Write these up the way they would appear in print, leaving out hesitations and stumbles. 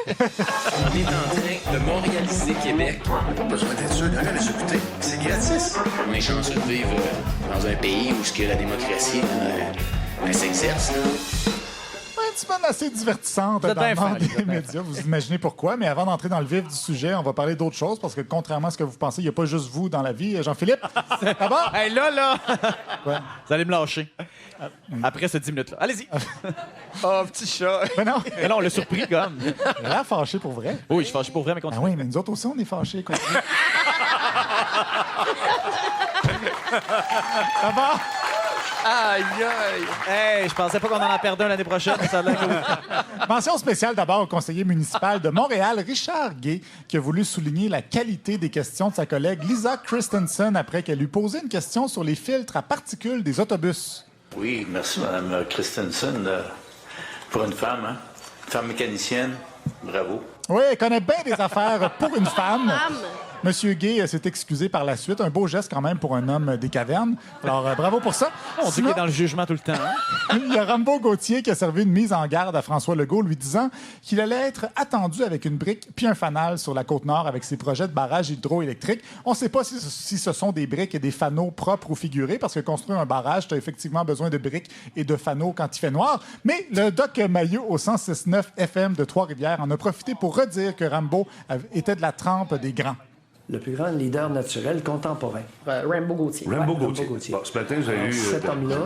On est en train de montréaliser Québec. On n'a pas besoin d'être sûr, rien à les écouter. C'est gratis. On est chanceux de vivre dans un pays où la démocratie elle s'exerce. Une semaine assez divertissante dans le monde des médias. Vous imaginez pourquoi. Mais avant d'entrer dans le vif du sujet, on va parler d'autre chose parce que contrairement à ce que vous pensez, il n'y a pas juste vous dans la vie. Jean-Philippe, d'abord. Hey, là! Ouais. Vous allez me lâcher. Après ces 10 minutes-là. Allez-y! Oh, petit chat. Ben non, Mais là, on l'a surpris, comme. il a l'air fâché pour vrai. Oui, je suis fâché pour vrai, mais Ah continue. oui, mais nous autres aussi, on est fâchés. Continue. D'abord, Aïe, aïe. Hey, je pensais pas qu'on en perdait un l'année prochaine. Ça a l'air que- mention spéciale d'abord au conseiller municipal de Montréal, Richard Gay, qui a voulu souligner la qualité des questions de sa collègue Lisa Christensen après qu'elle lui posé une question sur les filtres à particules des autobus. Oui, merci, Mme Christensen. Pour une femme, hein? Une femme mécanicienne, bravo. Oui, elle connaît bien des affaires pour une femme. Monsieur Gay s'est excusé par la suite. Un beau geste quand même pour un homme des cavernes. Alors, bravo pour ça. On dit qu'il est dans le jugement tout le temps. Hein? Il y a Rambo Gauthier qui a servi une mise en garde à François Legault, lui disant qu'il allait être attendu avec une brique puis un fanal sur la Côte-Nord avec ses projets de barrage hydroélectrique. On ne sait pas si ce sont des briques et des fanaux propres ou figurés, parce que construire un barrage, tu as effectivement besoin de briques et de fanaux quand il fait noir. Mais le doc Maillot au 106.9 FM de Trois-Rivières en a profité pour redire que Rambo était de la trempe des grands. Le plus grand leader naturel contemporain. Rambo Gauthier. Rambo Ouais, Gauthier. Bon, ce matin, vous avez eu... Cet homme-là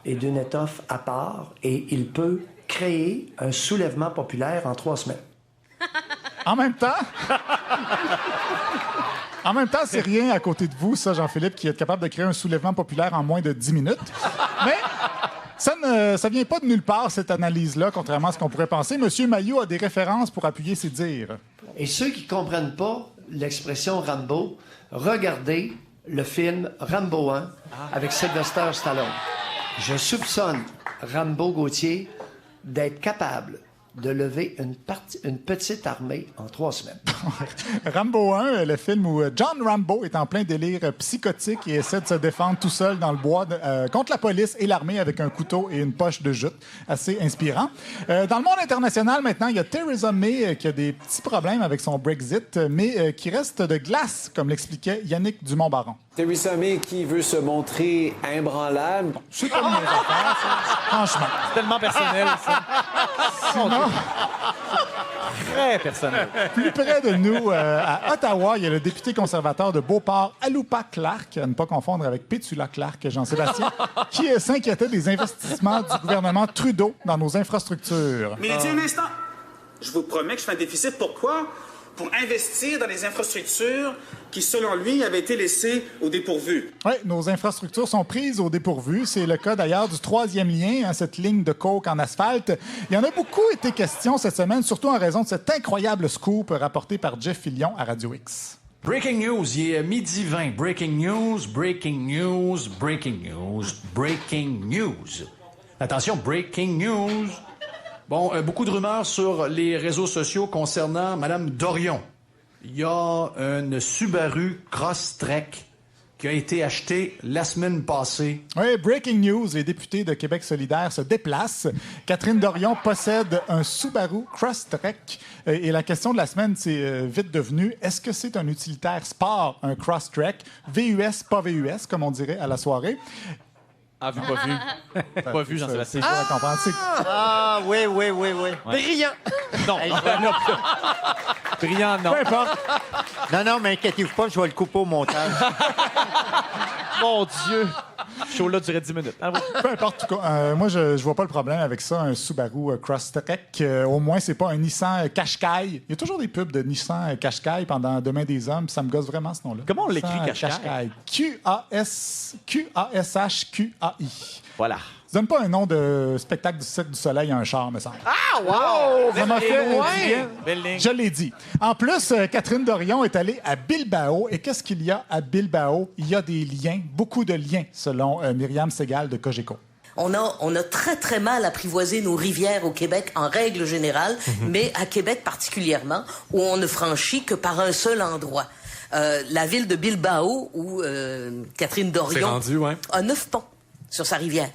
est d'une étoffe à part et il peut créer un soulèvement populaire en 3 semaines. En même temps... En même temps, c'est rien à côté de vous, ça, Jean-Philippe, qui est capable de créer un soulèvement populaire en moins de 10 minutes. Mais ça vient pas de nulle part, cette analyse-là, contrairement à ce qu'on pourrait penser. Monsieur Maillot a des références pour appuyer ses dires. Et ceux qui ne comprennent pas l'expression Rambo, regardez le film Rambo 1 avec Sylvester Stallone. Je soupçonne Rambo Gauthier d'être capable de lever une petite armée en 3 semaines. Rambo 1, le film où John Rambo est en plein délire psychotique et essaie de se défendre tout seul dans le bois contre la police et l'armée avec un couteau et une poche de jute. Assez inspirant. Dans le monde international, maintenant, il y a Theresa May qui a des petits problèmes avec son Brexit, mais qui reste de glace, comme l'expliquait Yannick Dumont-Baron. Theresa May qui veut se montrer imbranlable. C'est comme mes affaires, ça. Franchement. C'est tellement personnel, ça. Sinon, Très personnel. plus près de nous, à Ottawa, il y a le député conservateur de Beauport, Aloupa Clark, à ne pas confondre avec Pétula Clark, Jean-Sébastien, qui s'inquiétait des investissements du gouvernement Trudeau dans nos infrastructures. Mais il dit un instant, je vous promets que je fais un déficit. Pourquoi? Pour investir dans les infrastructures qui, selon lui, avaient été laissées au dépourvu. Oui, nos infrastructures sont prises au dépourvu. C'est le cas d'ailleurs du 3e lien, cette ligne de coke en asphalte. Il y en a beaucoup été question cette semaine, surtout en raison de cet incroyable scoop rapporté par Jeff Fillion à Radio X. Breaking news, il est 12h20. Breaking news, breaking news, breaking news, breaking news. Attention, breaking news. Bon, beaucoup de rumeurs sur les réseaux sociaux concernant Mme Dorion. Il y a une Subaru Crosstrek qui a été achetée la semaine passée. Oui, breaking news, les députés de Québec solidaire se déplacent. Catherine Dorion possède un Subaru Crosstrek. Et la question de la semaine, c'est vite devenu, est-ce que c'est un utilitaire sport, un Crosstrek, VUS, pas VUS, comme on dirait à la soirée? Ah, vu, pas vu. Pas vu, Jean-Sébastien. C'est dur à comprendre. Ah, oui. Brillant. Non. Brillant, non. Peu importe. Non, mais inquiétez-vous pas, je vais le couper au montage. Mon Dieu. Ce show-là durait 10 minutes. Ah, oui. Peu importe. En tout cas, moi, je vois pas le problème avec ça, un Subaru Crosstrek. Au moins, c'est pas un Nissan Qashqai. Il y a toujours des pubs de Nissan Qashqai pendant Demain des hommes, puis ça me gosse vraiment ce nom-là. Comment on l'écrit, Nissan Qashqai? Q-A-S-H-Q-A-I. Voilà. Tu donnes pas un nom de spectacle du Cirque du Soleil à un char, me semble. Ah, wow! Ça m'a fait loin. du bien. Belle ligne. Je l'ai dit. En plus, Catherine Dorion est allée à Bilbao. Et qu'est-ce qu'il y a à Bilbao? Il y a des liens, beaucoup de liens, selon Myriam Segal de Cogeco. On a très, très mal apprivoisé nos rivières au Québec en règle générale, mais à Québec particulièrement, où on ne franchit que par un seul endroit. La ville de Bilbao, où Catherine Dorion a 9 ponts sur sa rivière.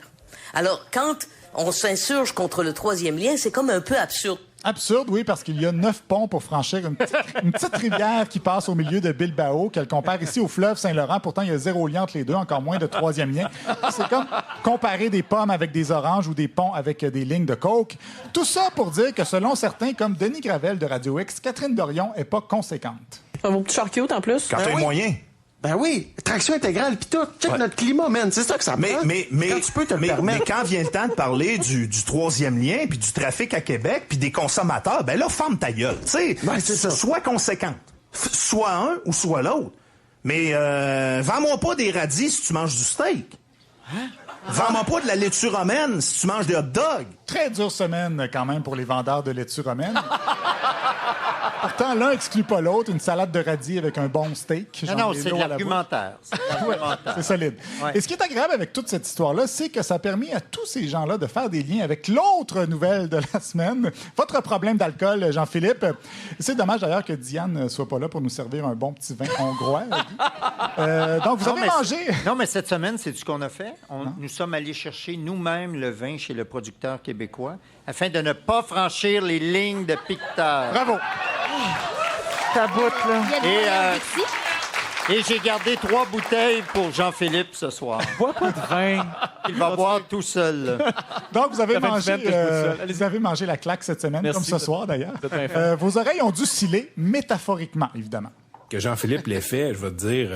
Alors, quand on s'insurge contre le 3e lien, c'est comme un peu absurde. Absurde, oui, parce qu'il y a 9 ponts pour franchir une petite rivière qui passe au milieu de Bilbao, qu'elle compare ici au fleuve Saint-Laurent. Pourtant, il y a 0 lien entre les deux, encore moins de 3e lien. C'est comme comparer des pommes avec des oranges ou des ponts avec des lignes de coke. Tout ça pour dire que selon certains, comme Denis Gravel de Radio X, Catherine Dorion est pas conséquente. Vos petits chars cute en plus. Quand t'as moyen. Ben oui, traction intégrale pis tout. Check notre climat, man. C'est ça que ça prend. Mais quand tu peux te le permettre. Mais quand vient le temps de parler du 3e lien puis du trafic à Québec puis des consommateurs, ben là, ferme ta gueule. Tu sais, sois conséquente. Soit un ou soit l'autre. Mais vends-moi pas des radis si tu manges du steak. Hein? Vends-moi pas de la laitue romaine si tu manges des hot dogs. Très dure semaine, quand même, pour les vendeurs de laitue romaine. Pourtant, l'un exclut pas l'autre. Une salade de radis avec un bon steak. Non, c'est de l'argumentaire. C'est solide. Ouais. Et ce qui est agréable avec toute cette histoire-là, c'est que ça a permis à tous ces gens-là de faire des liens avec l'autre nouvelle de la semaine. Votre problème d'alcool, Jean-Philippe. C'est dommage, d'ailleurs, que Diane ne soit pas là pour nous servir un bon petit vin hongrois. Donc, vous avez mangé... Non, mais cette semaine, c'est ce qu'on a fait. Nous sommes allés chercher nous-mêmes le vin chez le producteur québécois afin de ne pas franchir les lignes de piqueteur. Bravo! Ta boute, là. Et j'ai gardé 3 bouteilles pour Jean-Philippe ce soir. Bois pas de vin. Il va boire tout seul. Donc, vous avez mangé la claque cette semaine, comme ce soir d'ailleurs. Vos oreilles ont dû sciller métaphoriquement, évidemment. Que Jean-Philippe l'ait fait, je vais te dire...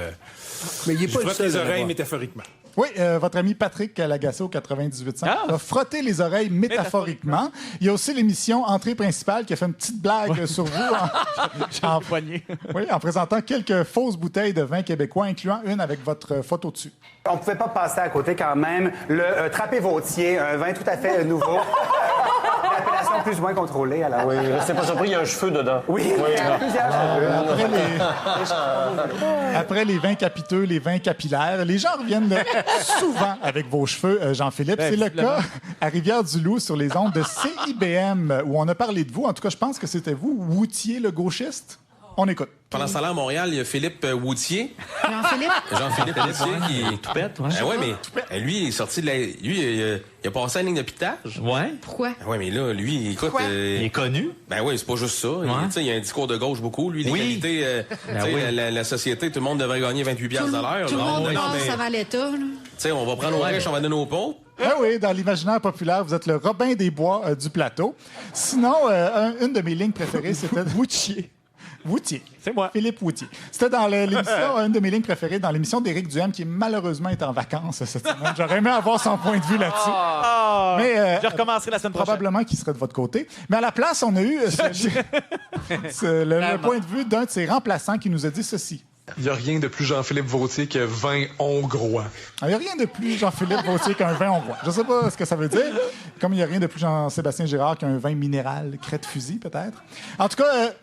mais il est pas le seul les oreilles métaphoriquement. Oui, votre ami Patrick Lagacé au 98.5 a frotté les oreilles métaphoriquement. Il y a aussi l'émission Entrée principale qui a fait une petite blague sur vous en présentant quelques fausses bouteilles de vin québécois, incluant une avec votre photo dessus. On ne pouvait pas passer à côté quand même. Le Trappé Vautier, un vin tout à fait nouveau. L'appellation plus ou moins contrôlée. Alors... Oui, restez pas surpris, il y a un cheveu dedans. Oui, plusieurs cheveux. Après les vins capiteux, les vins capillaires, les gens reviennent souvent avec vos cheveux, Jean-Philippe. C'est le cas à Rivière-du-Loup sur les ondes de CIBM où on a parlé de vous. En tout cas, je pense que c'était vous, Woutier, le gauchiste. On écoute. Pendant ce temps-là, à Montréal, il y a Philippe Woutier. Jean-Philippe Woutier qui est tout pète. Mais lui, il est sorti de la... Lui, il a passé la ligne de pitage. Ouais. Pourquoi? Oui, mais là, lui, écoute... il est connu? Ben oui, c'est pas juste ça. Il a un discours de gauche beaucoup. Lui, l'égalité, la société, tout le monde devrait gagner 28 $ à l'heure. Tout le monde pense ça va à l'État. On va prendre nos riches, on va donner aux pauvres. Ah oui, dans l'imaginaire populaire, vous êtes le Robin des Bois du plateau. Sinon, une de mes lignes préférées, c'était Woutier. C'est moi. Philippe Woutier. C'était dans l'émission, une de mes lignes préférées, dans l'émission d'Éric Duhem, qui malheureusement est en vacances cette semaine. J'aurais aimé avoir son point de vue là-dessus. Mais je recommencerai la semaine prochaine. Probablement qu'il serait de votre côté. Mais à la place, on a eu le point de vue d'un de ses remplaçants qui nous a dit ceci. Il n'y a rien de plus Jean-Philippe Vautier que vin hongrois. Il n'y a rien de plus Jean-Philippe Vautier qu'un vin hongrois. Je ne sais pas ce que ça veut dire. Comme il n'y a rien de plus Jean-Sébastien Girard qu'un vin minéral crête-fusil, peut-être. En tout cas...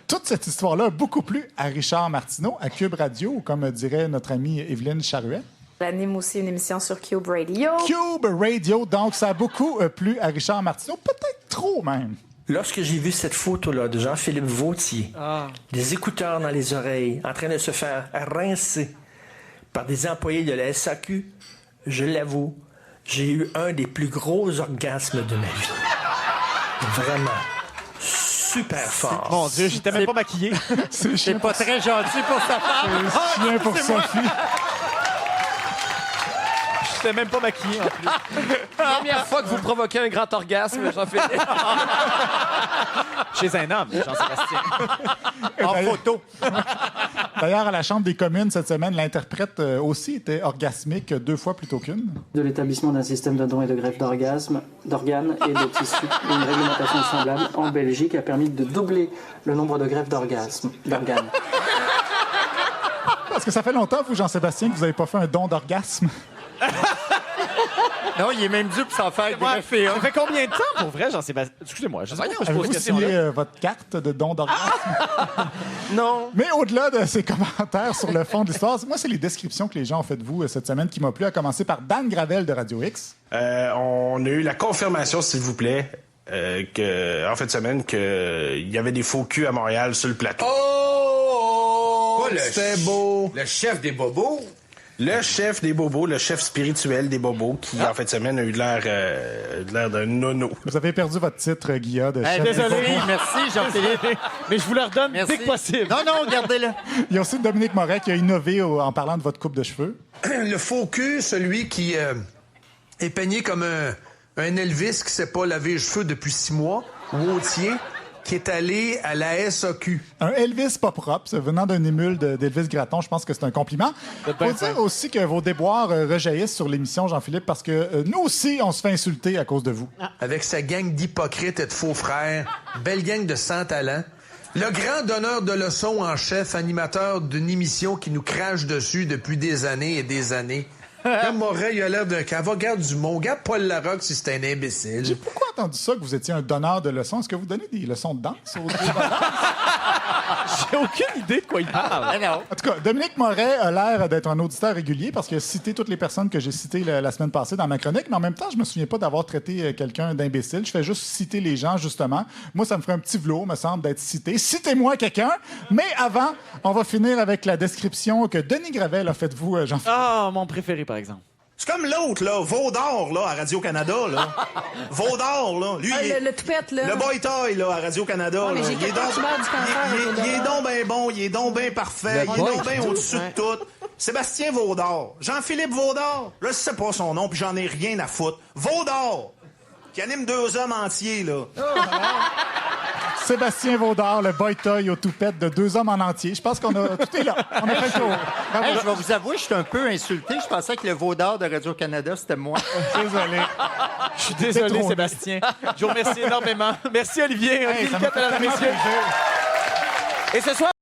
toute cette histoire-là a beaucoup plu à Richard Martineau, à Cube Radio, ou comme dirait notre amie Évelyne Charuet. J'anime aussi une émission sur Cube Radio. Cube Radio, donc ça a beaucoup plu à Richard Martineau, peut-être trop même. Lorsque j'ai vu cette photo-là de Jean-Philippe Vautier, des écouteurs dans les oreilles, en train de se faire rincer par des employés de la SAQ, je l'avoue, j'ai eu un des plus gros orgasmes de ma vie. Vraiment. Super fort. Mon Dieu, j'étais même pas maquillé. C'est pas très gentil pour sa femme. C'est chien pour Sophie. J'étais même pas maquillé en plus. Première fois que vous provoquez un grand orgasme, Jean-Philippe. Chez un homme, Jean-Sébastien. En photo. D'ailleurs, à la Chambre des communes, cette semaine, l'interprète aussi était orgasmique 2 fois plutôt qu'une. De l'établissement d'un système de dons et de greffe d'organes et de tissus. Une réglementation semblable en Belgique a permis de doubler le nombre de greffes d'organes. Parce que ça fait longtemps, vous, Jean-Sébastien, que vous n'avez pas fait un don d'orgasme. Non, il est même dû pour s'en faire greffer. Ça fait combien de temps, pour vrai, Jean-Sébastien? Excusez-moi, je sais pas. Avez-vous signé votre carte de don d'orgasme? Non. Mais au-delà de ces commentaires sur le fond de l'histoire, moi, c'est les descriptions que les gens ont faites de vous cette semaine qui m'ont plu, à commencer par Dan Gravel de Radio X. On a eu la confirmation, s'il vous plaît, en fin de semaine, qu'il y avait des faux culs à Montréal sur le plateau. C'était beau. Le chef des bobos. le chef des bobos, le chef spirituel des bobos, qui, en fin de semaine, a eu de l'air d'un nono. Vous avez perdu votre titre, Guilla, de chef. Désolé. Merci, Jean-Philippe. Mais je vous le redonne dès que possible. Non, gardez-le. Il y a aussi Dominique Moret qui a innové en parlant de votre coupe de cheveux. Le faux cul, celui qui est peigné comme un Elvis qui s'est pas lavé les cheveux depuis 6 mois, Wautier, qui est allé à la SAQ. Un Elvis pas propre, ça, venant d'un émule d'Elvis Gratton, je pense que c'est un compliment. Faut dire aussi que vos déboires rejaillissent sur l'émission, Jean-Philippe, parce que nous aussi, on se fait insulter à cause de vous. Avec sa gang d'hypocrites et de faux frères, belle gang de sans talent. Le grand donneur de leçons en chef, animateur d'une émission qui nous crache dessus depuis des années et des années. Comme Moret, il a l'air d'un cavocat du monde. Regarde Paul Larocque si c'est un imbécile. J'ai pourquoi entendu ça, que vous étiez un donneur de leçons? Est-ce que vous donnez des leçons de danse aux J'ai aucune idée de quoi il parle. En tout cas, Dominique Moret a l'air d'être un auditeur régulier parce qu'il a cité toutes les personnes que j'ai citées la semaine passée dans ma chronique, mais en même temps, je me souviens pas d'avoir traité quelqu'un d'imbécile. Je fais juste citer les gens, justement. Moi, ça me ferait un petit velours, me semble, d'être cité. Citez-moi quelqu'un! Mais avant, on va finir avec la description que Denis Gravel a faite de vous, Jean-Philippe. Ah, mon préféré, par exemple. C'est comme l'autre, là, Vaudor, là, à Radio-Canada, là. Vaudor, là. Lui, le toupette, là. Le boy toy, là, à Radio-Canada. Ouais, mais là. j'ai 14 morts du cancer, il est donc bien bon, il est donc bien parfait, il est donc bien au-dessus de tout. Sébastien Vaudor. Jean-Philippe Vaudor. Je sais pas son nom, puis j'en ai rien à foutre. Vaudor, qui anime 2 hommes entiers, là. Sébastien Vaudor, le boy toy au toupette de 2 hommes en entier. Je pense qu'on a... Tout est là. On a fait le tour. Hey, je vais vous avouer, je suis un peu insulté. Je pensais que le Vaudor de Radio-Canada, c'était moi. Désolé. Je suis désolé, Sébastien. Je vous remercie énormément. Merci, Olivier. Hey, ça m'a fait tellement plaisir. Et ce soir...